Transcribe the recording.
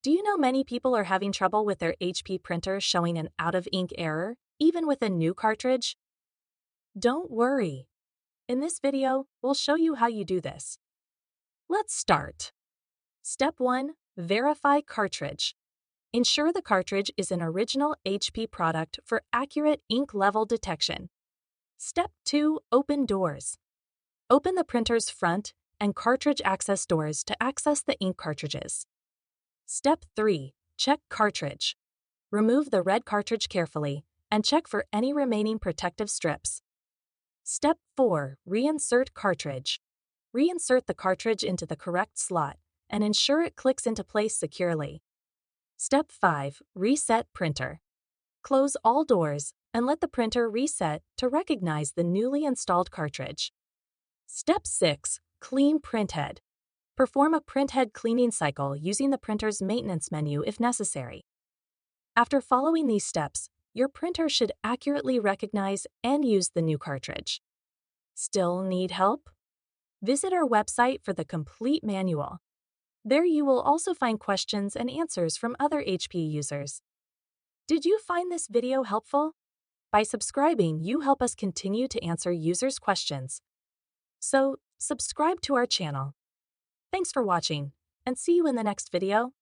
Do you know many people are having trouble with their HP printer showing an out-of-ink error, even with a new cartridge? Don't worry. In this video, we'll show you how you do this. Let's start. Step 1. Verify cartridge. Ensure the cartridge is an original HP product for accurate ink level detection. Step 2. Open doors. Open the printer's front and cartridge access doors to access the ink cartridges. Step 3. Check cartridge. Remove the red cartridge carefully and check for any remaining protective strips. Step 4. Reinsert cartridge. Reinsert the cartridge into the correct slot and ensure it clicks into place securely. Step 5. Reset printer. Close all doors and let the printer reset to recognize the newly installed cartridge. Step 6. Clean printhead. Perform a printhead cleaning cycle using the printer's maintenance menu if necessary. After following these steps, your printer should accurately recognize and use the new cartridge. Still need help? Visit our website for the complete manual. There you will also find questions and answers from other HP users. Did you find this video helpful? By subscribing, you help us continue to answer users' questions. So, subscribe to our channel. Thanks for watching, and see you in the next video.